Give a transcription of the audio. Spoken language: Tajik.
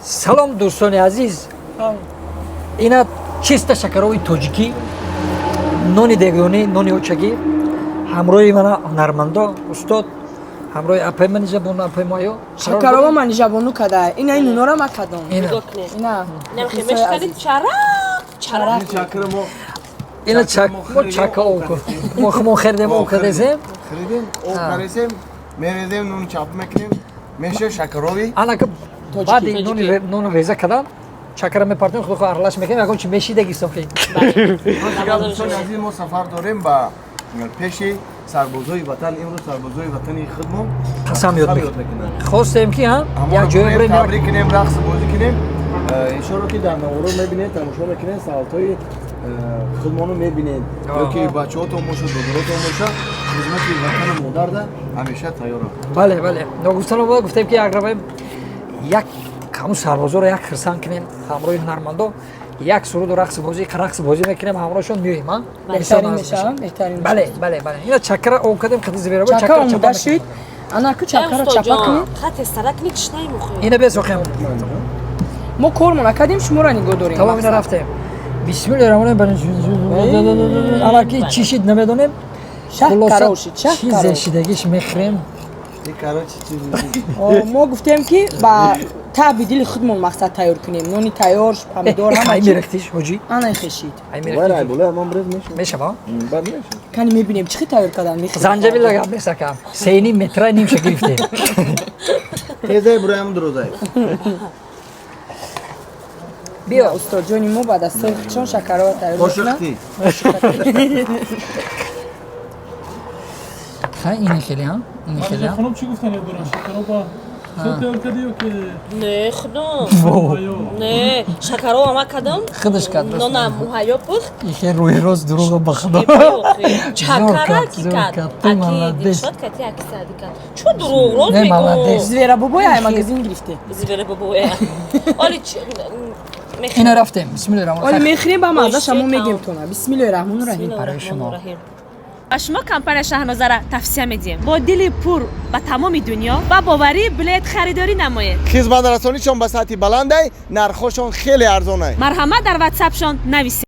салом дӯстони азиз, ина чиста шакарови тоҷикӣ, нони дегдонӣ, нони очагӣ, ҳамроҳи мана ҳунармандо, устод, ҳамроҳи апай мани жабону апай моё. Шакарова мани жабону кадай. Ина ин нунора макадом. Ина. Ина чака оку. Мо хердем оку дезем. Хридем, ок каресем, мерезем, нун чап мекунем. Меша шакарови. Анака баъди нуни реза кардан, чакара мепартем, худо аралаш мекунем, ягон чи мешидагӣ софи. Дӯстони азиз, мо сафар дорем ба пеши сарбозои ватан. Имрӯз сарбозои ватани худмон қасам ёд мекунем. Хостем ки ҳа? Як ҷое бурем, табрик кунем, рақс бозӣ кунем. Иншоалло ки дар наворо мебинед, тамошо мекунед, саъатҳои худмонро мебинед. Ёки бачаҳотон боша, додоротон боша, хизмати ватани модарда ҳамеша тайёр. Бале, бале. Ногуфтано буда гуфтем ки як равем, як каму сарбозоро як хирсан кунем, ҳамроҳи ҳунармандо, як суруду рақс бозӣ мекунем, ҳамроҳшон миёем, ҳа? Беҳтарин мешавам, беҳтарин. Бале, бале, бале. Ина чакара окадем хати зибера бо Чака омода шуд. Ана ку чакара чапа кунем. Ина бесохем. Мо кормон академ шуморо нигоҳ дорем. Тамом ина рафтем. Бисмиллаҳир-роҳмонир-роҳим. Алаки чӣ шид намедонем. Шакара ошид, шакара. Чӣ зешидагиш мехӯрем. Мо гуфтем ки ба таъби дили худмон мақсад тайёр кунем. Нони тайёр, помидор ҳама чиз. Мерехтиш ҳоҷӣ? Ана хешид. Мешава? Кани мебинем чӣ тайёр кардан мехӯрем. Занҷабил гап месакам. Сени метра нимша гирифтем. Тезай бураям дурозай. Биё устоҷони мо ба дастори худшон шакарова тайёр мекунанд. Қошиқти. Хай ини хеле ҳа? Ини хеле ҳа? خانم چی گفتن یاد دارن شکرابا خود تیار کردی یا که نه خودم نه شکر رو ما کدام خودش کرد نه نه موهایا پخت یکی روی روز دروغ به خدا شکر کی کرد اکی شد کتی اکی سادی کرد چو دروغ روز نه میگو مالادس звера бобоя магазин гирифте. زیبره بابوه آلی اینا رفتیم بسم الله الرحمن Оли الرحیم мехрем ба мазда шамо мегем тона. Бисмиллаҳир-роҳмонир-роҳим. برای شما ба шумо компания шаҳнозара тавсия медиҳем бо дили пур ба тамоми дунё ба боварӣ билет харидорӣ намоед. Хизматрасонишон ба сатҳи баландай, нархошон хеле арзонай. марҳамат дар ватсапшон нависед.